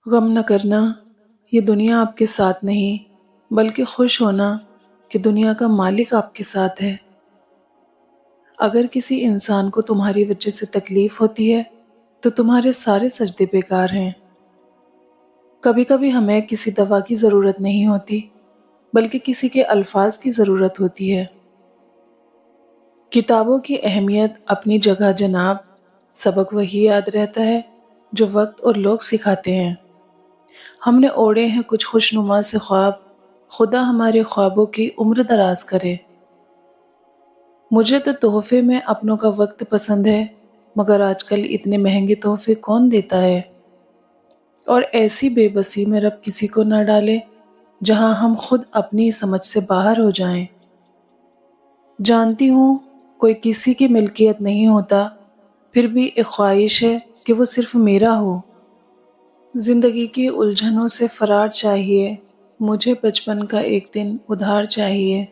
غم نہ کرنا، یہ دنیا آپ کے ساتھ نہیں، بلکہ خوش ہونا کہ دنیا کا مالک آپ کے ساتھ ہے۔ اگر کسی انسان کو تمہاری وجہ سے تکلیف ہوتی ہے تو تمہارے سارے سجدے بیکار ہیں۔ کبھی کبھی ہمیں کسی دوا کی ضرورت نہیں ہوتی، بلکہ کسی کے الفاظ کی ضرورت ہوتی ہے۔ کتابوں کی اہمیت اپنی جگہ جناب، سبق وہی یاد رہتا ہے جو وقت اور لوگ سکھاتے ہیں۔ ہم نے اوڑے ہیں کچھ خوشنما سے خواب، خدا ہمارے خوابوں کی عمر دراز کرے۔ مجھے تو تحفے میں اپنوں کا وقت پسند ہے، مگر آج کل اتنے مہنگے تحفے کون دیتا ہے؟ اور ایسی بے بسی میں رب کسی کو نہ ڈالے جہاں ہم خود اپنی سمجھ سے باہر ہو جائیں۔ جانتی ہوں کوئی کسی کی ملکیت نہیں ہوتا، پھر بھی ایک خواہش ہے کہ وہ صرف میرا ہو۔ زندگی کی الجھنوں سے فرار چاہیے، مجھے بچپن کا ایک دن ادھار چاہیے۔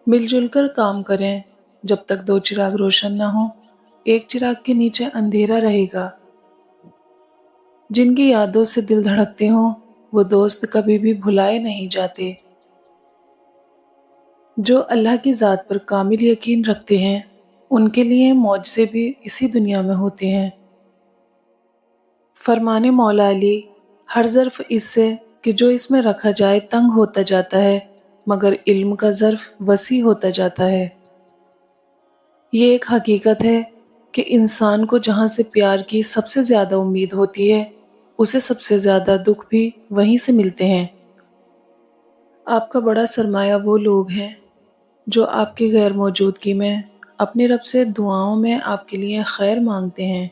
مل جل کر کام کریں، جب تک دو چراغ روشن نہ ہوں ایک چراغ کے نیچے اندھیرا رہے گا۔ جن کی یادوں سے دل دھڑکتے ہوں وہ دوست کبھی بھی بھلائے نہیں جاتے۔ جو اللہ کی ذات پر کامل یقین رکھتے ہیں ان کے لیے معجزے بھی اسی دنیا میں ہوتے ہیں۔ فرمانے مولا علی، ہر ظرف اس سے کہ جو اس میں رکھا جائے تنگ ہوتا جاتا ہے، مگر علم کا ظرف وسیع ہوتا جاتا ہے۔ یہ ایک حقیقت ہے کہ انسان کو جہاں سے پیار کی سب سے زیادہ امید ہوتی ہے، اسے سب سے زیادہ دکھ بھی وہیں سے ملتے ہیں۔ آپ کا بڑا سرمایہ وہ لوگ ہیں جو آپ کی غیر موجودگی میں اپنے رب سے دعاؤں میں آپ کے لیے خیر مانگتے ہیں،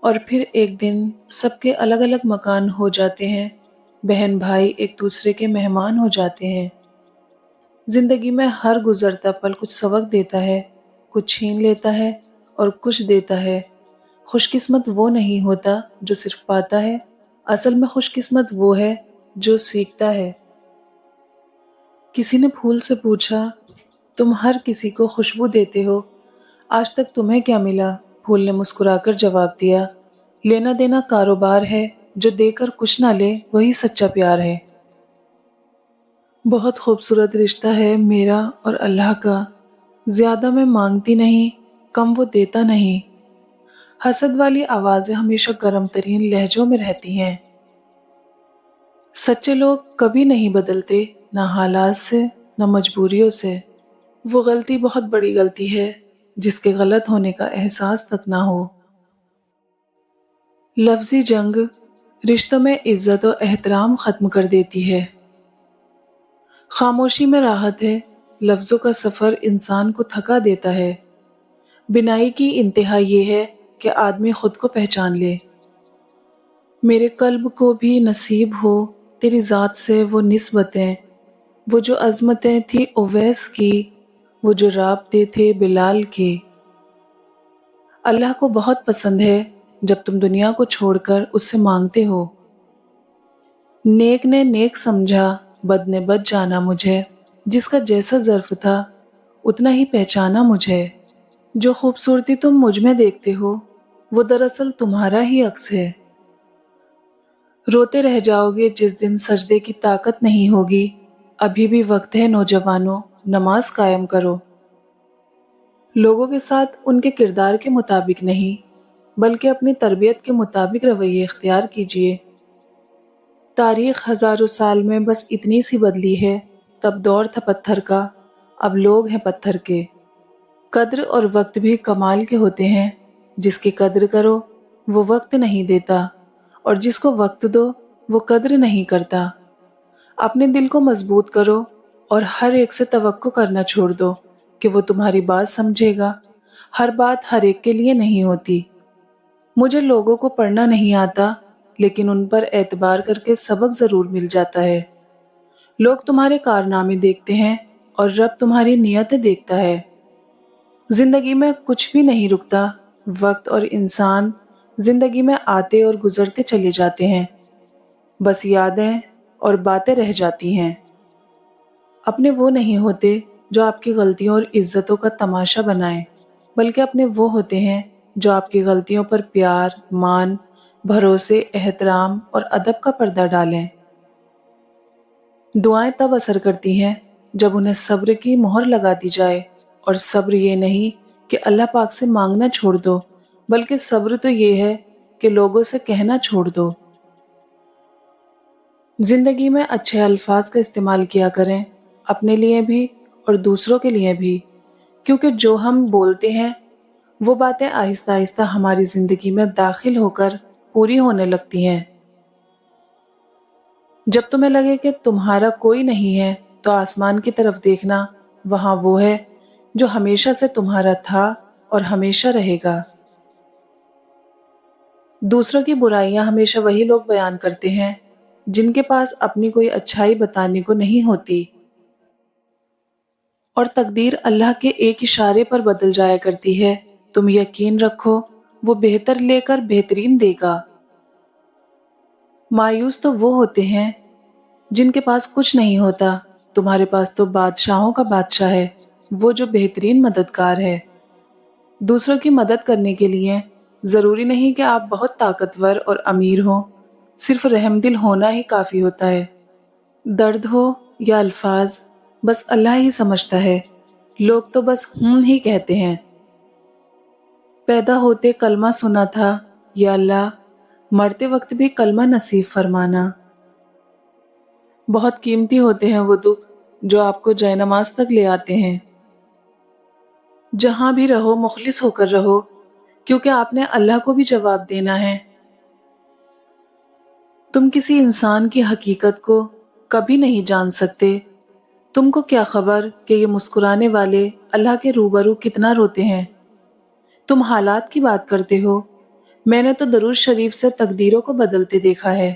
اور پھر ایک دن سب کے الگ الگ مکان ہو جاتے ہیں، بہن بھائی ایک دوسرے کے مہمان ہو جاتے ہیں۔ زندگی میں ہر گزرتا پل کچھ سبق دیتا ہے، کچھ چھین لیتا ہے اور کچھ دیتا ہے۔ خوش قسمت وہ نہیں ہوتا جو صرف پاتا ہے، اصل میں خوش قسمت وہ ہے جو سیکھتا ہے۔ کسی نے پھول سے پوچھا، تم ہر کسی کو خوشبو دیتے ہو، آج تک تمہیں کیا ملا؟ پھول نے مسکرا کر جواب دیا، لینا دینا کاروبار ہے، جو دے کر کچھ نہ لے وہی سچا پیار ہے۔ بہت خوبصورت رشتہ ہے میرا اور اللہ کا، زیادہ میں مانگتی نہیں، کم وہ دیتا نہیں۔ حسد والی آوازیں ہمیشہ گرم ترین لہجوں میں رہتی ہیں۔ سچے لوگ کبھی نہیں بدلتے، نہ حالات سے نہ مجبوریوں سے۔ وہ غلطی بہت بڑی غلطی ہے جس کے غلط ہونے کا احساس تک نہ ہو۔ لفظی جنگ رشتوں میں عزت و احترام ختم کر دیتی ہے۔ خاموشی میں راحت ہے، لفظوں کا سفر انسان کو تھکا دیتا ہے۔ بینائی کی انتہا یہ ہے کہ آدمی خود کو پہچان لے۔ میرے قلب کو بھی نصیب ہو تیری ذات سے وہ نسبتیں، وہ جو عظمتیں تھی اویس کی، وہ جو رابطے تھے بلال کے۔ اللہ کو بہت پسند ہے جب تم دنیا کو چھوڑ کر اس سے مانگتے ہو۔ نیک نے نیک سمجھا، بد نے بد جانا مجھے، جس کا جیسا ظرف تھا اتنا ہی پہچانا مجھے۔ جو خوبصورتی تم مجھ میں دیکھتے ہو وہ دراصل تمہارا ہی عکس ہے۔ روتے رہ جاؤ گے جس دن سجدے کی طاقت نہیں ہوگی، ابھی بھی وقت ہے نوجوانوں، نماز قائم کرو۔ لوگوں کے ساتھ ان کے کردار کے مطابق نہیں، بلکہ اپنی تربیت کے مطابق رویے اختیار کیجیے۔ تاریخ ہزاروں سال میں بس اتنی سی بدلی ہے، تب دور تھا پتھر کا، اب لوگ ہیں پتھر کے۔ قدر اور وقت بھی کمال کے ہوتے ہیں، جس کی قدر کرو وہ وقت نہیں دیتا، اور جس کو وقت دو وہ قدر نہیں کرتا۔ اپنے دل کو مضبوط کرو اور ہر ایک سے توقع کرنا چھوڑ دو کہ وہ تمہاری بات سمجھے گا۔ ہر بات ہر ایک کے لیے نہیں ہوتی۔ مجھے لوگوں کو پڑھنا نہیں آتا، لیکن ان پر اعتبار کر کے سبق ضرور مل جاتا ہے۔ لوگ تمہارے کارنامے دیکھتے ہیں اور رب تمہاری نیتیں دیکھتا ہے۔ زندگی میں کچھ بھی نہیں رکتا، وقت اور انسان زندگی میں آتے اور گزرتے چلے جاتے ہیں، بس یادیں اور باتیں رہ جاتی ہیں۔ اپنے وہ نہیں ہوتے جو آپ کی غلطیوں اور عزتوں کا تماشا بنائیں، بلکہ اپنے وہ ہوتے ہیں جو آپ کی غلطیوں پر پیار، مان، بھروسے، احترام اور ادب کا پردہ ڈالیں۔ دعائیں تب اثر کرتی ہیں جب انہیں صبر کی مہر لگا دی جائے، اور صبر یہ نہیں کہ اللہ پاک سے مانگنا چھوڑ دو، بلکہ صبر تو یہ ہے کہ لوگوں سے کہنا چھوڑ دو۔ زندگی میں اچھے الفاظ کا استعمال کیا کریں، اپنے لیے بھی اور دوسروں کے لیے بھی، کیونکہ جو ہم بولتے ہیں وہ باتیں آہستہ آہستہ ہماری زندگی میں داخل ہو کر پوری ہونے لگتی ہیں۔ جب تمہیں لگے کہ تمہارا کوئی نہیں ہے تو آسمان کی طرف دیکھنا، وہاں وہ ہے جو ہمیشہ سے تمہارا تھا اور ہمیشہ رہے گا۔ دوسروں کی برائیاں ہمیشہ وہی لوگ بیان کرتے ہیں جن کے پاس اپنی کوئی اچھائی بتانے کو نہیں ہوتی، اور تقدیر اللہ کے ایک اشارے پر بدل جایا کرتی ہے۔ تم یقین رکھو وہ بہتر لے کر بہترین دے گا۔ مایوس تو وہ ہوتے ہیں جن کے پاس کچھ نہیں ہوتا، تمہارے پاس تو بادشاہوں کا بادشاہ ہے، وہ جو بہترین مددگار ہے۔ دوسروں کی مدد کرنے کے لیے ضروری نہیں کہ آپ بہت طاقتور اور امیر ہوں، صرف رحم دل ہونا ہی کافی ہوتا ہے۔ درد ہو یا الفاظ، بس اللہ ہی سمجھتا ہے، لوگ تو بس ہی کہتے ہیں۔ پیدا ہوتے کلمہ سنا تھا، یا اللہ مرتے وقت بھی کلمہ نصیب فرمانا۔ بہت قیمتی ہوتے ہیں وہ دکھ جو آپ کو جائے نماز تک لے آتے ہیں۔ جہاں بھی رہو مخلص ہو کر رہو، کیونکہ آپ نے اللہ کو بھی جواب دینا ہے۔ تم کسی انسان کی حقیقت کو کبھی نہیں جان سکتے۔ تم کو کیا خبر کہ یہ مسکرانے والے اللہ کے روبرو کتنا روتے ہیں۔ تم حالات کی بات کرتے ہو، میں نے تو درود شریف سے تقدیروں کو بدلتے دیکھا ہے۔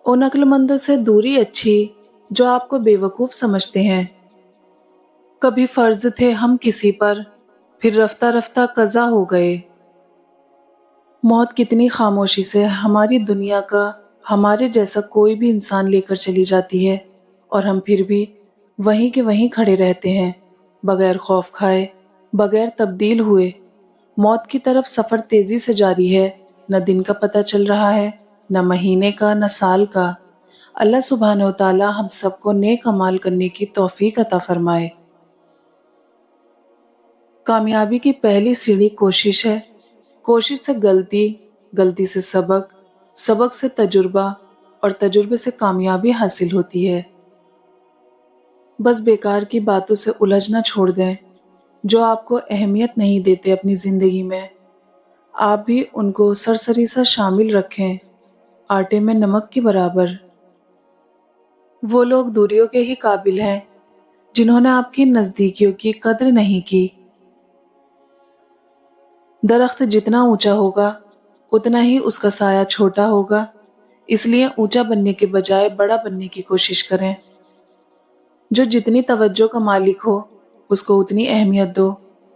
ان عقل مندوں سے دوری اچھی جو آپ کو بے وقوف سمجھتے ہیں۔ کبھی فرض تھے ہم کسی پر، پھر رفتہ رفتہ قضا ہو گئے۔ موت کتنی خاموشی سے ہماری دنیا کا ہمارے جیسا کوئی بھی انسان لے کر چلی جاتی ہے، اور ہم پھر بھی وہیں کے وہیں کھڑے رہتے ہیں، بغیر خوف کھائے، بغیر تبدیل ہوئے۔ موت کی طرف سفر تیزی سے جاری ہے، نہ دن کا پتہ چل رہا ہے، نہ مہینے کا، نہ سال کا۔ اللہ سبحانہ و تعالی ہم سب کو نیک اعمال کرنے کی توفیق عطا فرمائے۔ کامیابی کی پہلی سیڑھی کوشش ہے، کوشش سے غلطی، غلطی سے سبق، سبق سے تجربہ، اور تجربے سے کامیابی حاصل ہوتی ہے۔ بس بیکار کی باتوں سے الجھنا چھوڑ دیں، جو آپ کو اہمیت نہیں دیتے اپنی زندگی میں۔ آپ بھی ان کو سرسری سا شامل رکھیں، آٹے میں نمک کے برابر۔ وہ لوگ دوریوں کے ہی قابل ہیں جنہوں نے آپ کی نزدیکیوں کی قدر نہیں کی۔ درخت جتنا اونچا ہوگا اتنا ہی اس کا سایہ چھوٹا ہوگا، اس لیے اونچا بننے کے بجائے بڑا بننے کی کوشش کریں۔ جو جتنی توجہ کا مالک ہو اس کو اتنی اہمیت دو۔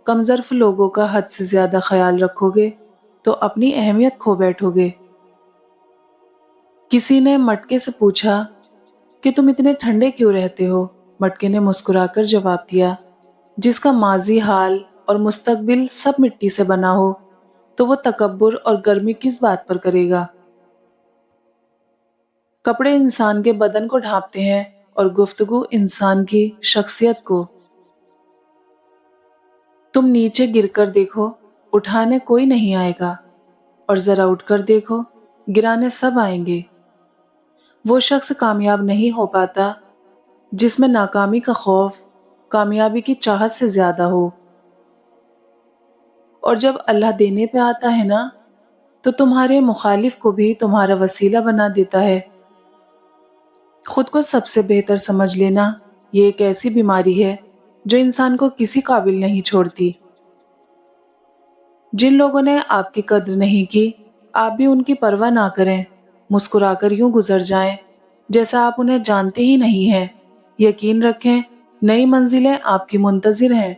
کم ظرف لوگوں کا حد سے زیادہ خیال رکھو گے تو اپنی اہمیت کھو بیٹھو گے۔ کسی نے مٹکے سے پوچھا کہ تم اتنے ٹھنڈے کیوں رہتے ہو؟ مٹکے نے مسکرا کر جواب دیا، جس کا ماضی، حال اور مستقبل سب مٹی سے بنا ہو تو وہ تکبر اور گرمی کس بات پر کرے گا؟ کپڑے انسان کے بدن کو ڈھانپتے ہیں اور گفتگو انسان کی شخصیت کو۔ تم نیچے گر کر دیکھو، اٹھانے کوئی نہیں آئے گا، اور ذرا اٹھ کر دیکھو، گرانے سب آئیں گے۔ وہ شخص کامیاب نہیں ہو پاتا جس میں ناکامی کا خوف کامیابی کی چاہت سے زیادہ ہو۔ اور جب اللہ دینے پہ آتا ہے نا، تو تمہارے مخالف کو بھی تمہارا وسیلہ بنا دیتا ہے۔ خود کو سب سے بہتر سمجھ لینا یہ ایک ایسی بیماری ہے جو انسان کو کسی قابل نہیں چھوڑتی۔ جن لوگوں نے آپ کی قدر نہیں کی، آپ بھی ان کی پرواہ نہ کریں، مسکرا کر یوں گزر جائیں جیسا آپ انہیں جانتے ہی نہیں ہیں۔ یقین رکھیں نئی منزلیں آپ کی منتظر ہیں۔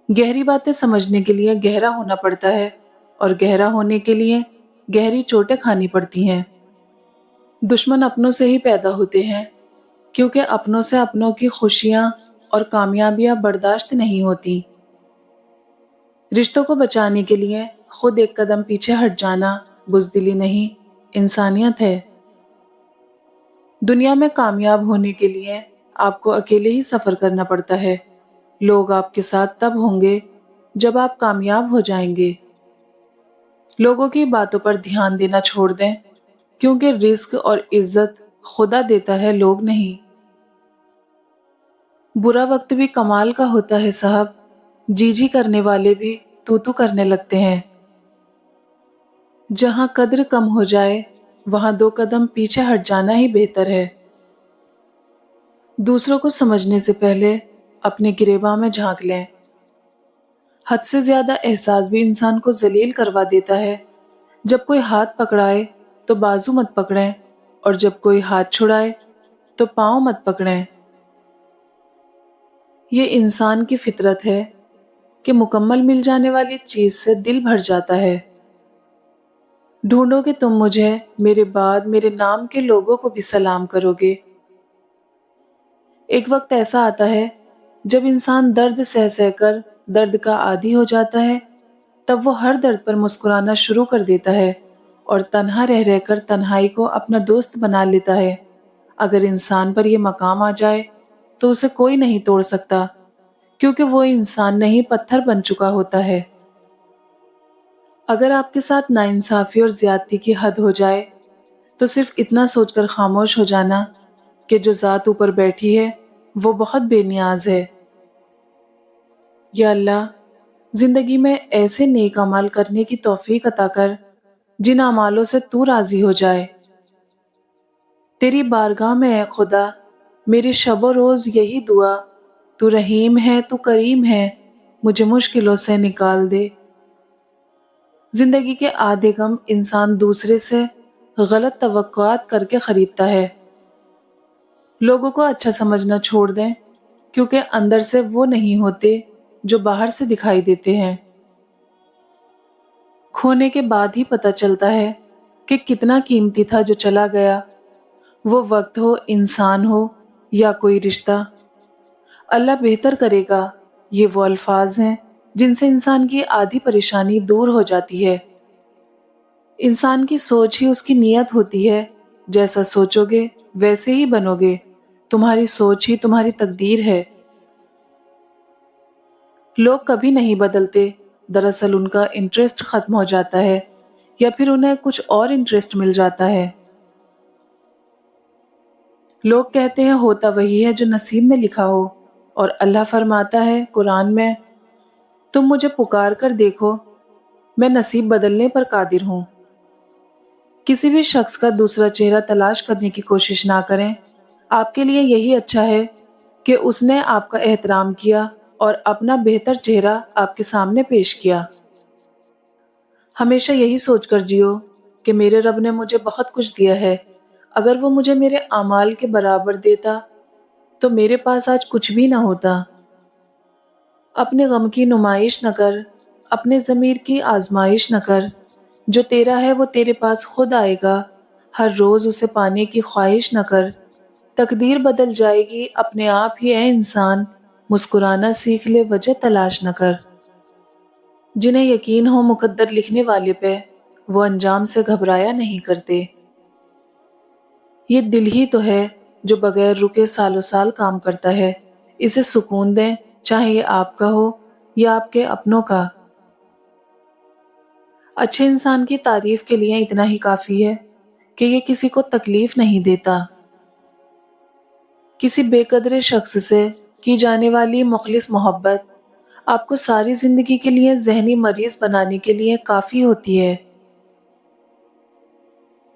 گہری باتیں سمجھنے کے لیے گہرا ہونا پڑتا ہے، اور گہرا ہونے کے لیے گہری چوٹیں کھانی پڑتی ہیں۔ دشمن اپنوں سے ہی پیدا ہوتے ہیں، کیونکہ اپنوں سے اپنوں کی خوشیاں اور کامیابیاں برداشت نہیں ہوتی۔ رشتوں کو بچانے کے لیے خود ایک قدم پیچھے ہٹ جانا بزدلی نہیں، انسانیت ہے۔ دنیا میں کامیاب ہونے کے لیے آپ کو اکیلے ہی سفر کرنا پڑتا ہے۔ لوگ آپ کے ساتھ تب ہوں گے جب آپ کامیاب ہو جائیں گے۔ لوگوں کی باتوں پر دھیان دینا چھوڑ دیں، کیونکہ رزق اور عزت خدا دیتا ہے، لوگ نہیں۔ برا وقت بھی کمال کا ہوتا ہے صاحب، جی جی کرنے والے بھی تو کرنے لگتے ہیں۔ جہاں قدر کم ہو جائے وہاں 2 قدم پیچھے ہٹ جانا ہی بہتر ہے۔ دوسروں کو سمجھنے سے پہلے اپنے گریباں میں جھانک لیں۔ حد سے زیادہ احساس بھی انسان کو ذلیل کروا دیتا ہے۔ جب کوئی ہاتھ پکڑائے تو بازو مت پکڑیں، اور جب کوئی ہاتھ چھڑائے تو پاؤں مت پکڑیں۔ یہ انسان کی فطرت ہے کہ مکمل مل جانے والی چیز سے دل بھر جاتا ہے۔ ڈھونڈو گے تم مجھے، میرے بعد میرے نام کے لوگوں کو بھی سلام کرو گے۔ ایک وقت ایسا آتا ہے جب انسان درد سہ سہ کر درد کا عادی ہو جاتا ہے، تب وہ ہر درد پر مسکرانا شروع کر دیتا ہے اور تنہا رہ رہ کر تنہائی کو اپنا دوست بنا لیتا ہے۔ اگر انسان پر یہ مقام آ جائے تو اسے کوئی نہیں توڑ سکتا، کیونکہ وہ انسان نہیں پتھر بن چکا ہوتا ہے۔ اگر آپ کے ساتھ ناانصافی اور زیادتی کی حد ہو جائے تو صرف اتنا سوچ کر خاموش ہو جانا کہ جو ذات اوپر بیٹھی ہے وہ بہت بے نیاز ہے۔ یا اللہ، زندگی میں ایسے نیک اعمال کرنے کی توفیق عطا کر جن اعمالوں سے تو راضی ہو جائے۔ تیری بارگاہ میں اے خدا میری شب و روز یہی دعا، تو رحیم ہے، تو کریم ہے، مجھے مشکلوں سے نکال دے۔ زندگی کے آدھے غم انسان دوسرے سے غلط توقعات کر کے خریدتا ہے۔ لوگوں کو اچھا سمجھنا چھوڑ دیں، کیونکہ اندر سے وہ نہیں ہوتے جو باہر سے دکھائی دیتے ہیں۔ کھونے کے بعد ہی پتہ چلتا ہے کہ کتنا قیمتی تھا جو چلا گیا، وہ وقت ہو، انسان ہو یا کوئی رشتہ۔ اللہ بہتر کرے گا، یہ وہ الفاظ ہیں جن سے انسان کی آدھی پریشانی دور ہو جاتی ہے۔ انسان کی سوچ ہی اس کی نیت ہوتی ہے، جیسا سوچو گے ویسے ہی بنو گے، تمہاری سوچ ہی تمہاری تقدیر ہے۔ لوگ کبھی نہیں بدلتے، دراصل ان کا انٹرسٹ ختم ہو جاتا ہے یا پھر انہیں کچھ اور انٹرسٹ مل جاتا ہے۔ لوگ کہتے ہیں ہوتا وہی ہے جو نصیب میں لکھا ہو، اور اللہ فرماتا ہے قرآن میں، تم مجھے پکار کر دیکھو، میں نصیب بدلنے پر قادر ہوں۔ کسی بھی شخص کا دوسرا چہرہ تلاش کرنے کی کوشش نہ کریں، آپ کے لیے یہی اچھا ہے کہ اس نے آپ کا احترام کیا اور اپنا بہتر چہرہ آپ کے سامنے پیش کیا۔ ہمیشہ یہی سوچ کر جیو کہ میرے رب نے مجھے بہت کچھ دیا ہے، اگر وہ مجھے میرے اعمال کے برابر دیتا تو میرے پاس آج کچھ بھی نہ ہوتا۔ اپنے غم کی نمائش نہ کر، اپنے ضمیر کی آزمائش نہ کر، جو تیرا ہے وہ تیرے پاس خود آئے گا، ہر روز اسے پانے کی خواہش نہ کر، تقدیر بدل جائے گی اپنے آپ ہی اے انسان، مسکرانا سیکھ لے، وجہ تلاش نہ کر۔ جنہیں یقین ہو مقدر لکھنے والے پہ، وہ انجام سے گھبرایا نہیں کرتے۔ یہ دل ہی تو ہے جو بغیر رکے سالوں سال کام کرتا ہے، اسے سکون دیں، چاہے یہ آپ کا ہو یا آپ کے اپنوں کا۔ اچھے انسان کی تعریف کے لیے اتنا ہی کافی ہے کہ یہ کسی کو تکلیف نہیں دیتا۔ کسی بے قدر شخص سے کی جانے والی مخلص محبت آپ کو ساری زندگی کے لیے ذہنی مریض بنانے کے لیے کافی ہوتی ہے۔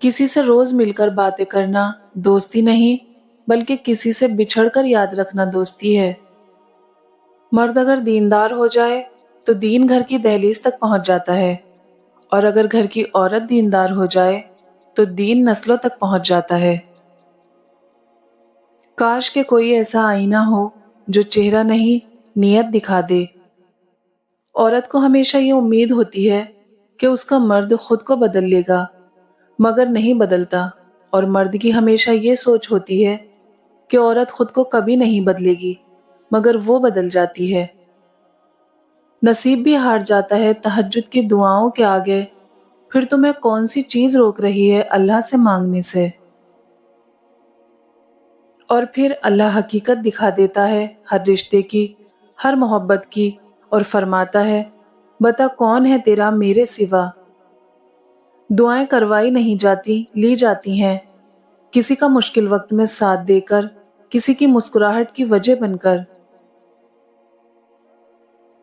کسی سے روز مل کر باتیں کرنا دوستی نہیں، بلکہ کسی سے بچھڑ کر یاد رکھنا دوستی ہے۔ مرد اگر دیندار ہو جائے تو دین گھر کی دہلیز تک پہنچ جاتا ہے، اور اگر گھر کی عورت دیندار ہو جائے تو دین نسلوں تک پہنچ جاتا ہے۔ کاش کہ کوئی ایسا آئینہ ہو جو چہرہ نہیں نیت دکھا دے۔ عورت کو ہمیشہ یہ امید ہوتی ہے کہ اس کا مرد خود کو بدل لے گا، مگر نہیں بدلتا، اور مرد کی ہمیشہ یہ سوچ ہوتی ہے کہ عورت خود کو کبھی نہیں بدلے گی، مگر وہ بدل جاتی ہے۔ نصیب بھی ہار جاتا ہے تہجد کی دعاؤں کے آگے، پھر تمہیں کون سی چیز روک رہی ہے اللہ سے مانگنے سے؟ اور پھر اللہ حقیقت دکھا دیتا ہے ہر رشتے کی، ہر محبت کی، اور فرماتا ہے بتا کون ہے تیرا میرے سوا؟ دعائیں کروائی نہیں جاتی، لی جاتی ہیں، کسی کا مشکل وقت میں ساتھ دے کر، کسی کی مسکراہٹ کی وجہ بن کر۔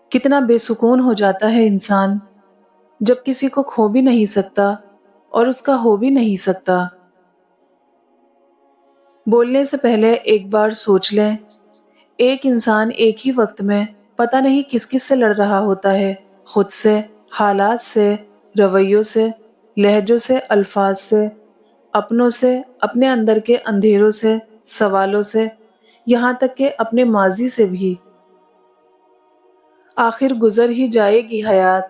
کتنا بے سکون ہو جاتا ہے انسان جب کسی کو کھو بھی نہیں سکتا اور اس کا ہو بھی نہیں سکتا۔ بولنے سے پہلے ایک بار سوچ لیں، ایک انسان ایک ہی وقت میں پتہ نہیں کس کس سے لڑ رہا ہوتا ہے، خود سے، حالات سے، رویوں سے، لہجوں سے، الفاظ سے، اپنوں سے، اپنے اندر کے اندھیروں سے، سوالوں سے، یہاں تک کہ اپنے ماضی سے بھی۔ آخر گزر ہی جائے گی حیات،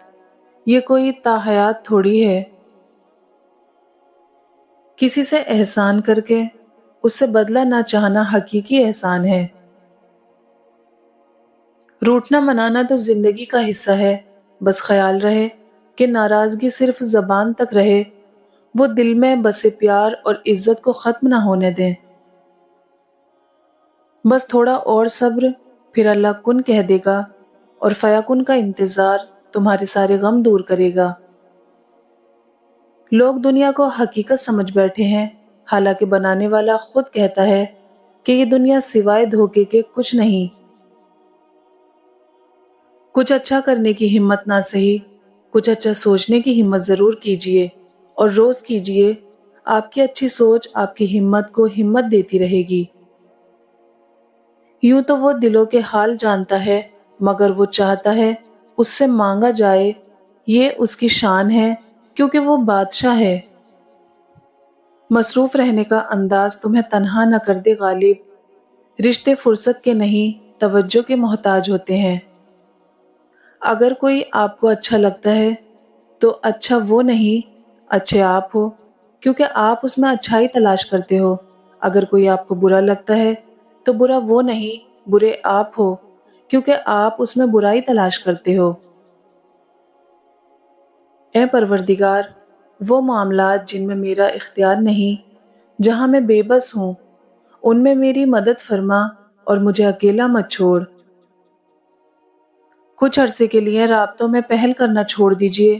یہ کوئی تا حیات تھوڑی ہے۔ کسی سے احسان کر کے اس سے بدلہ نہ چاہنا حقیقی احسان ہے۔ روٹنا منانا تو زندگی کا حصہ ہے، بس خیال رہے کہ ناراضگی صرف زبان تک رہے، وہ دل میں بسے پیار اور عزت کو ختم نہ ہونے دیں۔ بس تھوڑا اور صبر، پھر اللہ کن کہہ دے گا، اور فیکن کا انتظار تمہارے سارے غم دور کرے گا۔ لوگ دنیا کو حقیقت سمجھ بیٹھے ہیں، حالانکہ بنانے والا خود کہتا ہے کہ یہ دنیا سوائے دھوکے کے کچھ نہیں۔ کچھ اچھا کرنے کی ہمت نہ سہی، کچھ اچھا سوچنے کی ہمت ضرور کیجیے، اور روز کیجیے۔ آپ کی اچھی سوچ آپ کی ہمت کو ہمت دیتی رہے گی۔ یوں تو وہ دلوں کے حال جانتا ہے، مگر وہ چاہتا ہے اس سے مانگا جائے، یہ اس کی شان ہے کیونکہ وہ بادشاہ ہے۔ مصروف رہنے کا انداز تمہیں تنہا نہ کر دے غالب، رشتے فرصت کے نہیں توجہ کے محتاج ہوتے ہیں۔ اگر کوئی آپ کو اچھا لگتا ہے تو اچھا وہ نہیں، اچھے آپ ہو، کیونکہ آپ اس میں اچھائی تلاش کرتے ہو۔ اگر کوئی آپ کو برا لگتا ہے تو برا وہ نہیں، برے آپ ہو، کیونکہ آپ اس میں برائی تلاش کرتے ہو۔ اے پروردگار، وہ معاملات جن میں میرا اختیار نہیں، جہاں میں بے بس ہوں، ان میں میری مدد فرما اور مجھے اکیلا مت چھوڑ۔ کچھ عرصے کے لیے رابطوں میں پہل کرنا چھوڑ دیجئے،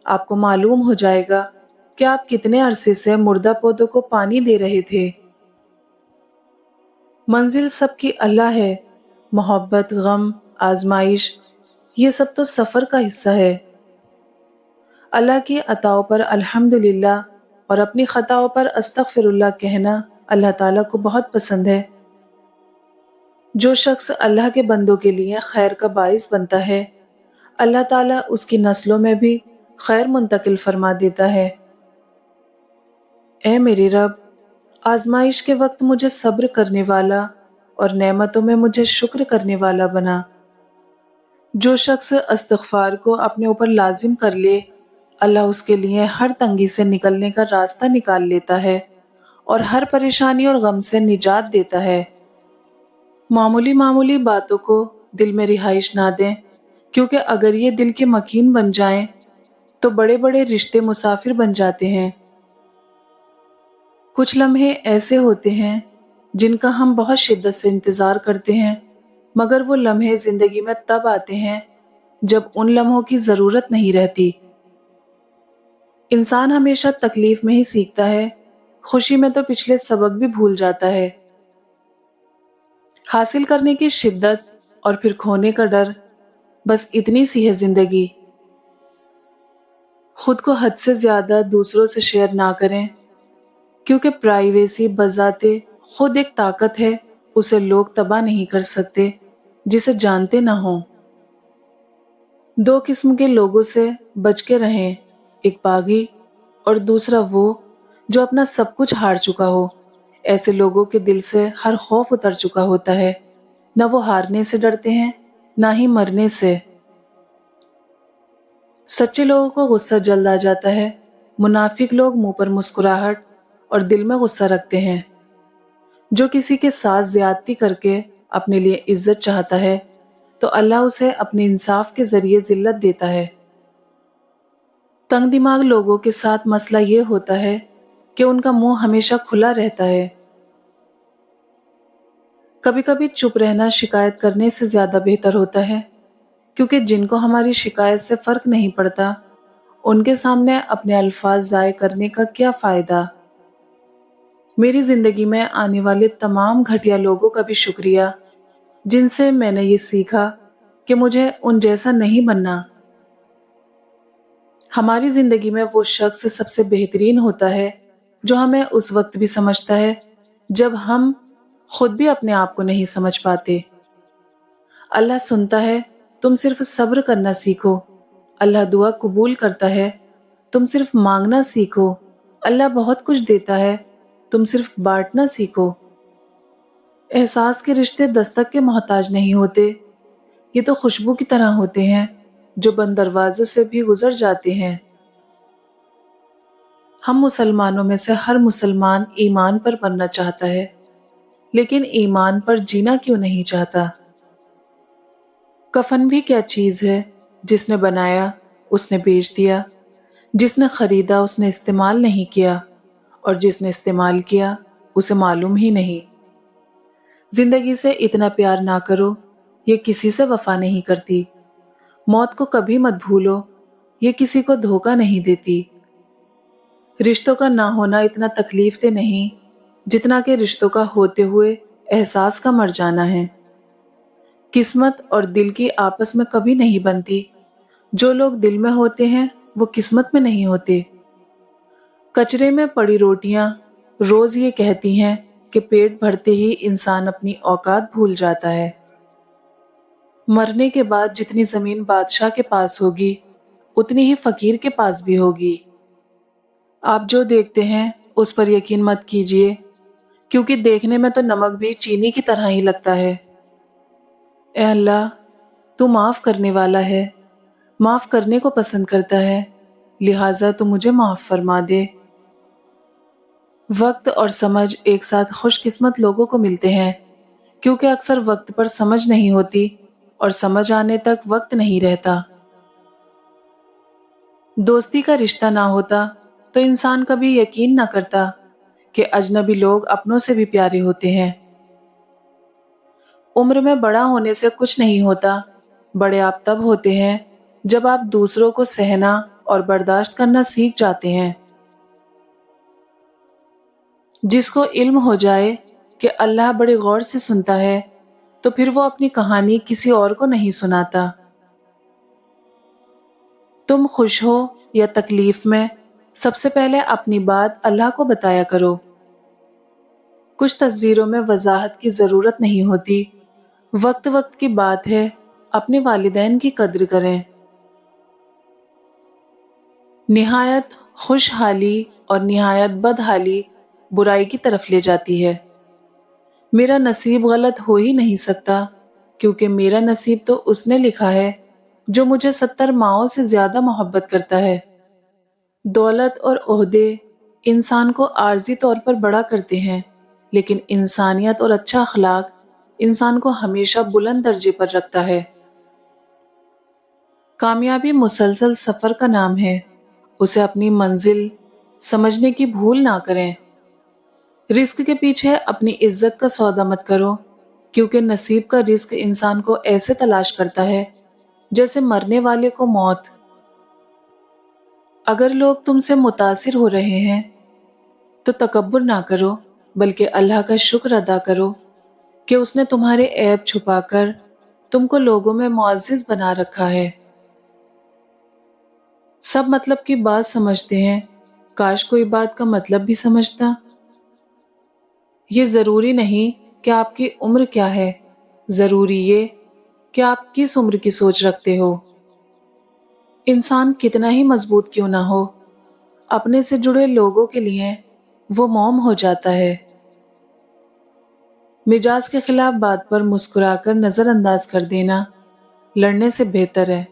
آپ کو معلوم ہو جائے گا کہ آپ کتنے عرصے سے مردہ پودوں کو پانی دے رہے تھے۔ منزل سب کی اللہ ہے، محبت، غم، آزمائش، یہ سب تو سفر کا حصہ ہے۔ اللہ کی عطاؤں پر الحمدللہ اور اپنی خطاؤں پر استغفر اللہ کہنا اللہ تعالیٰ کو بہت پسند ہے۔ جو شخص اللہ کے بندوں کے لیے خیر کا باعث بنتا ہے، اللہ تعالیٰ اس کی نسلوں میں بھی خیر منتقل فرما دیتا ہے۔ اے میرے رب، آزمائش کے وقت مجھے صبر کرنے والا اور نعمتوں میں مجھے شکر کرنے والا بنا۔ جو شخص استغفار کو اپنے اوپر لازم کر لے، اللہ اس کے لیے ہر تنگی سے نکلنے کا راستہ نکال لیتا ہے اور ہر پریشانی اور غم سے نجات دیتا ہے۔ معمولی معمولی باتوں کو دل میں رہائش نہ دیں، کیونکہ اگر یہ دل کے مکین بن جائیں تو بڑے بڑے رشتے مسافر بن جاتے ہیں۔ کچھ لمحے ایسے ہوتے ہیں جن کا ہم بہت شدت سے انتظار کرتے ہیں، مگر وہ لمحے زندگی میں تب آتے ہیں جب ان لمحوں کی ضرورت نہیں رہتی۔ انسان ہمیشہ تکلیف میں ہی سیکھتا ہے، خوشی میں تو پچھلے سبق بھی بھول جاتا ہے۔ حاصل کرنے کی شدت اور پھر کھونے کا ڈر، بس اتنی سی ہے زندگی۔ خود کو حد سے زیادہ دوسروں سے شیئر نہ کریں، کیونکہ پرائیویسی بذات خود ایک طاقت ہے، اسے لوگ تباہ نہیں کر سکتے جسے جانتے نہ ہوں۔ دو قسم کے لوگوں سے بچ کے رہیں، ایک باغی اور دوسرا وہ جو اپنا سب کچھ ہار چکا ہو۔ ایسے لوگوں کے دل سے ہر خوف اتر چکا ہوتا ہے، نہ وہ ہارنے سے ڈرتے ہیں نہ ہی مرنے سے۔ سچے لوگوں کو غصہ جلد آ جاتا ہے، منافق لوگ منہ پر مسکراہٹ اور دل میں غصہ رکھتے ہیں۔ جو کسی کے ساتھ زیادتی کر کے اپنے لیے عزت چاہتا ہے، تو اللہ اسے اپنے انصاف کے ذریعے ذلت دیتا ہے۔ تنگ دماغ لوگوں کے ساتھ مسئلہ یہ ہوتا ہے کہ ان کا منہ ہمیشہ کھلا رہتا ہے۔ کبھی کبھی چپ رہنا شکایت کرنے سے زیادہ بہتر ہوتا ہے، کیونکہ جن کو ہماری شکایت سے فرق نہیں پڑتا ان کے سامنے اپنے الفاظ ضائع کرنے کا کیا فائدہ۔ میری زندگی میں آنے والے تمام گھٹیا لوگوں کا بھی شکریہ جن سے میں نے یہ سیکھا کہ مجھے ان جیسا نہیں بننا۔ ہماری زندگی میں وہ شخص سب سے بہترین ہوتا ہے جو ہمیں اس وقت بھی سمجھتا ہے جب ہم خود بھی اپنے آپ کو نہیں سمجھ پاتے۔ اللہ سنتا ہے، تم صرف صبر کرنا سیکھو۔ اللہ دعا قبول کرتا ہے، تم صرف مانگنا سیکھو۔ اللہ بہت کچھ دیتا ہے، تم صرف بانٹنا سیکھو۔ احساس کے رشتے دستک کے محتاج نہیں ہوتے، یہ تو خوشبو کی طرح ہوتے ہیں جو بند دروازوں سے بھی گزر جاتے ہیں۔ ہم مسلمانوں میں سے ہر مسلمان ایمان پر بننا چاہتا ہے، لیکن ایمان پر جینا کیوں نہیں چاہتا؟ کفن بھی کیا چیز ہے؟ جس نے بنایا اس نے بیچ دیا، جس نے خریدا اس نے استعمال نہیں کیا، اور جس نے استعمال کیا اسے معلوم ہی نہیں۔ زندگی سے اتنا پیار نہ کرو، یہ کسی سے وفا نہیں کرتی۔ موت کو کبھی مت بھولو، یہ کسی کو دھوکہ نہیں دیتی۔ رشتوں کا نہ ہونا اتنا تکلیف دہ نہیں جتنا کہ رشتوں کا ہوتے ہوئے احساس کا مر جانا ہے۔ قسمت اور دل کی آپس میں کبھی نہیں بنتی، جو لوگ دل میں ہوتے ہیں وہ قسمت میں نہیں ہوتے۔ کچرے میں پڑی روٹیاں روز یہ کہتی ہیں کہ پیٹ بھرتے ہی انسان اپنی اوقات بھول جاتا ہے۔ مرنے کے بعد جتنی زمین بادشاہ کے پاس ہوگی اتنی ہی فقیر کے پاس بھی ہوگی۔ آپ جو دیکھتے ہیں اس پر یقین مت کیجیے، کیونکہ دیکھنے میں تو نمک بھی چینی کی طرح ہی لگتا ہے۔ اے اللہ، تو معاف کرنے والا ہے، معاف کرنے کو پسند کرتا ہے، لہٰذا تو مجھے معاف فرما دے۔ وقت اور سمجھ ایک ساتھ خوش قسمت لوگوں کو ملتے ہیں، کیونکہ اکثر وقت پر سمجھ نہیں ہوتی اور سمجھ آنے تک وقت نہیں رہتا۔ دوستی کا رشتہ نہ ہوتا تو انسان کبھی یقین نہ کرتا کہ اجنبی لوگ اپنوں سے بھی پیارے ہوتے ہیں۔ عمر میں بڑا ہونے سے کچھ نہیں ہوتا، بڑے آپ تب ہوتے ہیں جب آپ دوسروں کو سہنا اور برداشت کرنا سیکھ جاتے ہیں۔ جس کو علم ہو جائے کہ اللہ بڑے غور سے سنتا ہے تو پھر وہ اپنی کہانی کسی اور کو نہیں سناتا۔ تم خوش ہو یا تکلیف میں، سب سے پہلے اپنی بات اللہ کو بتایا کرو۔ کچھ تصویروں میں وضاحت کی ضرورت نہیں ہوتی، وقت وقت کی بات ہے، اپنے والدین کی قدر کریں۔ نہایت خوشحالی اور نہایت بدحالی برائی کی طرف لے جاتی ہے۔ میرا نصیب غلط ہو ہی نہیں سکتا، کیونکہ میرا نصیب تو اس نے لکھا ہے جو مجھے 70 ماؤں سے زیادہ محبت کرتا ہے۔ دولت اور عہدے انسان کو عارضی طور پر بڑا کرتے ہیں، لیکن انسانیت اور اچھا اخلاق انسان کو ہمیشہ بلند درجے پر رکھتا ہے۔ کامیابی مسلسل سفر کا نام ہے، اسے اپنی منزل سمجھنے کی بھول نہ کریں۔ رزق کے پیچھے اپنی عزت کا سودا مت کرو، کیونکہ نصیب کا رزق انسان کو ایسے تلاش کرتا ہے جیسے مرنے والے کو موت۔ اگر لوگ تم سے متاثر ہو رہے ہیں تو تکبر نہ کرو، بلکہ اللہ کا شکر ادا کرو کہ اس نے تمہارے عیب چھپا کر تم کو لوگوں میں معزز بنا رکھا ہے۔ سب مطلب کی بات سمجھتے ہیں، کاش کوئی بات کا مطلب بھی سمجھتا۔ یہ ضروری نہیں کہ آپ کی عمر کیا ہے، ضروری یہ کہ آپ کس عمر کی سوچ رکھتے ہو۔ انسان کتنا ہی مضبوط کیوں نہ ہو، اپنے سے جڑے لوگوں کے لیے وہ موم ہو جاتا ہے۔ مزاج کے خلاف بات پر مسکرا کر نظر انداز کر دینا لڑنے سے بہتر ہے۔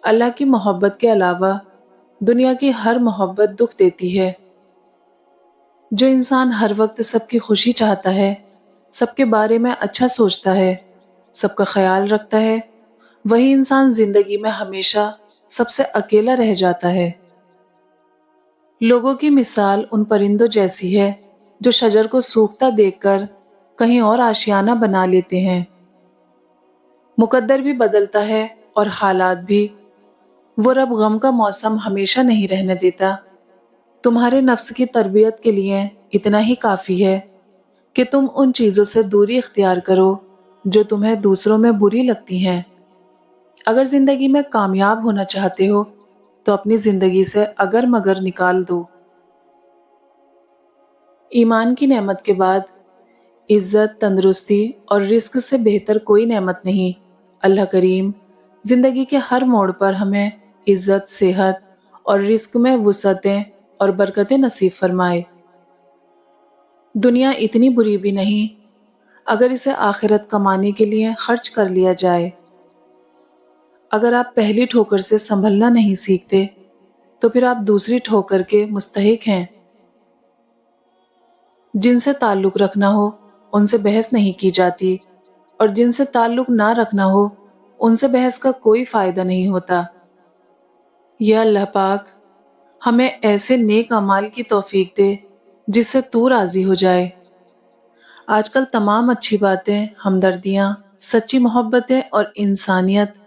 اللہ کی محبت کے علاوہ دنیا کی ہر محبت دکھ دیتی ہے۔ جو انسان ہر وقت سب کی خوشی چاہتا ہے، سب کے بارے میں اچھا سوچتا ہے، سب کا خیال رکھتا ہے، وہی انسان زندگی میں ہمیشہ سب سے اکیلا رہ جاتا ہے۔ لوگوں کی مثال ان پرندوں جیسی ہے جو شجر کو سوکھتا دیکھ کر کہیں اور آشیانہ بنا لیتے ہیں۔ مقدر بھی بدلتا ہے اور حالات بھی، وہ رب غم کا موسم ہمیشہ نہیں رہنے دیتا۔ تمہارے نفس کی تربیت کے لیے اتنا ہی کافی ہے کہ تم ان چیزوں سے دوری اختیار کرو جو تمہیں دوسروں میں بری لگتی ہیں۔ اگر زندگی میں کامیاب ہونا چاہتے ہو تو اپنی زندگی سے اگر مگر نکال دو۔ ایمان کی نعمت کے بعد عزت، تندرستی اور رزق سے بہتر کوئی نعمت نہیں۔ اللہ کریم زندگی کے ہر موڑ پر ہمیں عزت، صحت اور رزق میں وسعتیں اور برکتیں نصیب فرمائے۔ دنیا اتنی بری بھی نہیں اگر اسے آخرت کمانے کے لیے خرچ کر لیا جائے۔ اگر آپ پہلی ٹھوکر سے سنبھلنا نہیں سیکھتے تو پھر آپ دوسری ٹھوکر کے مستحق ہیں۔ جن سے تعلق رکھنا ہو ان سے بحث نہیں کی جاتی، اور جن سے تعلق نہ رکھنا ہو ان سے بحث کا کوئی فائدہ نہیں ہوتا۔ یا اللہ پاک ہمیں ایسے نیک اعمال کی توفیق دے جس سے تو راضی ہو جائے۔ آج کل تمام اچھی باتیں، ہمدردیاں، سچی محبتیں اور انسانیت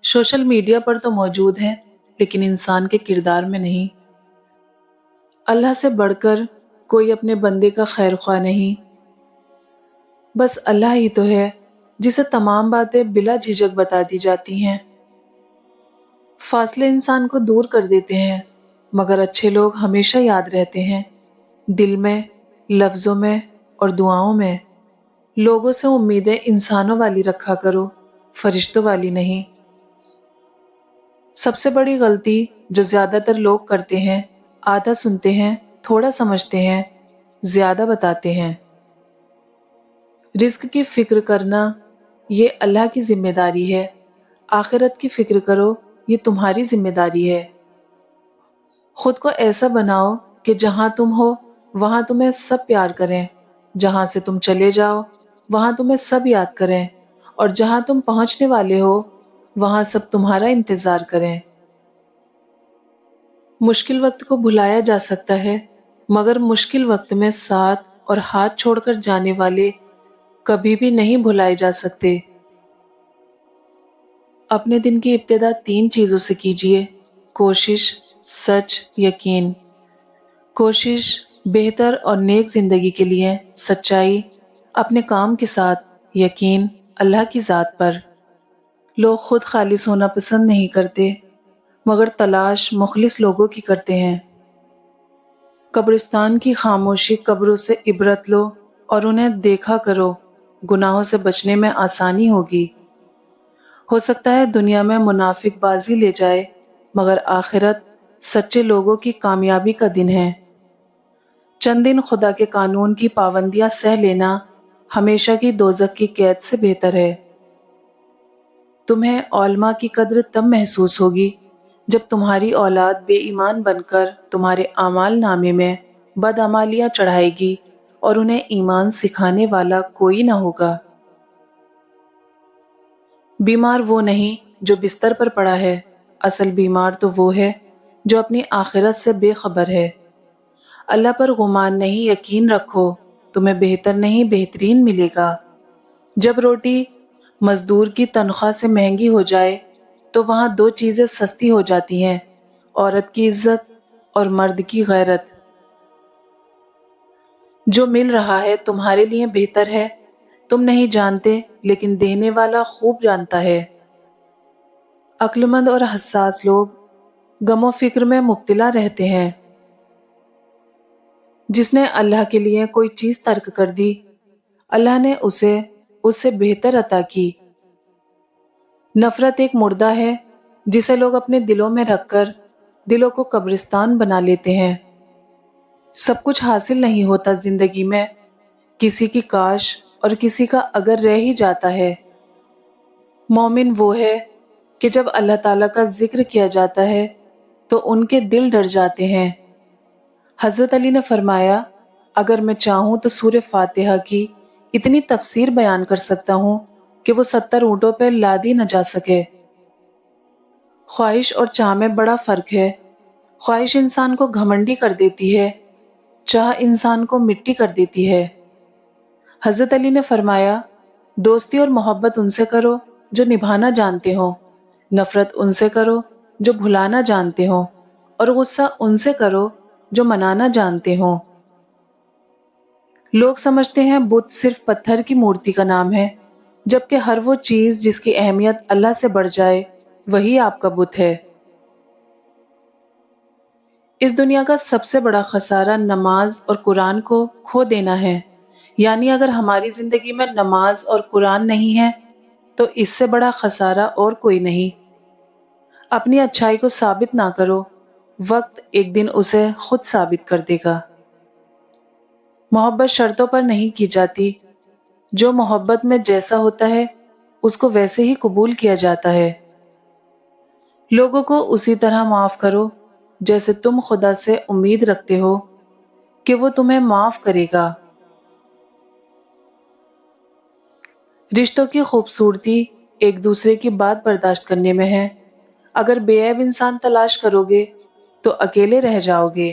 سوشل میڈیا پر تو موجود ہیں لیکن انسان کے کردار میں نہیں۔ اللہ سے بڑھ کر کوئی اپنے بندے کا خیر خواہ نہیں، بس اللہ ہی تو ہے جسے تمام باتیں بلا جھجک بتا دی جاتی ہیں۔ فاصلے انسان کو دور کر دیتے ہیں مگر اچھے لوگ ہمیشہ یاد رہتے ہیں، دل میں، لفظوں میں اور دعاؤں میں۔ لوگوں سے امیدیں انسانوں والی رکھا کرو، فرشتوں والی نہیں۔ سب سے بڑی غلطی جو زیادہ تر لوگ کرتے ہیں، آدھا سنتے ہیں، تھوڑا سمجھتے ہیں، زیادہ بتاتے ہیں۔ رزق کی فکر کرنا یہ اللہ کی ذمہ داری ہے، آخرت کی فکر کرو یہ تمہاری ذمہ داری ہے۔ خود کو ایسا بناؤ کہ جہاں تم ہو وہاں تمہیں سب پیار کریں، جہاں سے تم چلے جاؤ وہاں تمہیں سب یاد کریں، اور جہاں تم پہنچنے والے ہو وہاں سب تمہارا انتظار کریں۔ مشکل وقت کو بھلایا جا سکتا ہے مگر مشکل وقت میں ساتھ اور ہاتھ چھوڑ کر جانے والے کبھی بھی نہیں بھلائے جا سکتے۔ اپنے دن کی ابتدا 3 چیزوں سے کیجیے: کوشش، سچ، یقین۔ کوشش بہتر اور نیک زندگی کے لیے، سچائی اپنے کام کے ساتھ، یقین اللہ کی ذات پر۔ لوگ خود خالص ہونا پسند نہیں کرتے مگر تلاش مخلص لوگوں کی کرتے ہیں۔ قبرستان کی خاموشی، قبروں سے عبرت لو اور انہیں دیکھا کرو، گناہوں سے بچنے میں آسانی ہوگی۔ ہو سکتا ہے دنیا میں منافق بازی لے جائے مگر آخرت سچے لوگوں کی کامیابی کا دن ہے۔ چند دن خدا کے قانون کی پابندیاں سہ لینا ہمیشہ کی دوزخ کی قید سے بہتر ہے۔ تمہیں علماء کی قدر تب محسوس ہوگی جب تمہاری اولاد بے ایمان بن کر تمہارے اعمال نامے میں بدعمالیاں چڑھائے گی اور انہیں ایمان سکھانے والا کوئی نہ ہوگا۔ بیمار وہ نہیں جو بستر پر پڑا ہے، اصل بیمار تو وہ ہے جو اپنی آخرت سے بے خبر ہے۔ اللہ پر گمان نہیں، یقین رکھو، تمہیں بہتر نہیں بہترین ملے گا۔ جب روٹی مزدور کی تنخواہ سے مہنگی ہو جائے تو وہاں 2 چیزیں سستی ہو جاتی ہیں: عورت کی عزت اور مرد کی غیرت۔ جو مل رہا ہے تمہارے لیے بہتر ہے، تم نہیں جانتے لیکن دینے والا خوب جانتا ہے۔ عقل مند اور حساس لوگ غم و فکر میں مبتلا رہتے ہیں۔ جس نے اللہ کے لیے کوئی چیز ترک کر دی، اللہ نے اسے اس سے بہتر عطا کی۔ نفرت ایک مردہ ہے جسے لوگ اپنے دلوں میں رکھ کر دلوں کو قبرستان بنا لیتے ہیں۔ سب کچھ حاصل نہیں ہوتا زندگی میں، کسی کی کاش اور کسی کا اگر رہ ہی جاتا ہے۔ مومن وہ ہے کہ جب اللہ تعالیٰ کا ذکر کیا جاتا ہے تو ان کے دل ڈر جاتے ہیں۔ حضرت علی نے فرمایا، اگر میں چاہوں تو سورہ فاتحہ کی اتنی تفسیر بیان کر سکتا ہوں کہ وہ 70 اونٹوں پر لادی نہ جا سکے۔ خواہش اور چاہ میں بڑا فرق ہے۔ خواہش انسان کو گھمنڈی کر دیتی ہے، چاہ انسان کو مٹی کر دیتی ہے۔ حضرت علی نے فرمایا، دوستی اور محبت ان سے کرو جو نبھانا جانتے ہو، نفرت ان سے کرو جو بھلانا جانتے ہو، اور غصہ ان سے کرو جو منانا جانتے ہو۔ لوگ سمجھتے ہیں بت صرف پتھر کی مورتی کا نام ہے، جبکہ ہر وہ چیز جس کی اہمیت اللہ سے بڑھ جائے وہی آپ کا بت ہے۔ اس دنیا کا سب سے بڑا خسارہ نماز اور قرآن کو کھو دینا ہے، یعنی اگر ہماری زندگی میں نماز اور قرآن نہیں ہے تو اس سے بڑا خسارہ اور کوئی نہیں۔ اپنی اچھائی کو ثابت نہ کرو، وقت ایک دن اسے خود ثابت کر دے گا۔ محبت شرطوں پر نہیں کی جاتی، جو محبت میں جیسا ہوتا ہے اس کو ویسے ہی قبول کیا جاتا ہے۔ لوگوں کو اسی طرح معاف کرو جیسے تم خدا سے امید رکھتے ہو کہ وہ تمہیں معاف کرے گا۔ رشتوں کی خوبصورتی ایک دوسرے کی بات برداشت کرنے میں ہے۔ اگر بے عیب انسان تلاش کرو گے تو اکیلے رہ جاؤ گے۔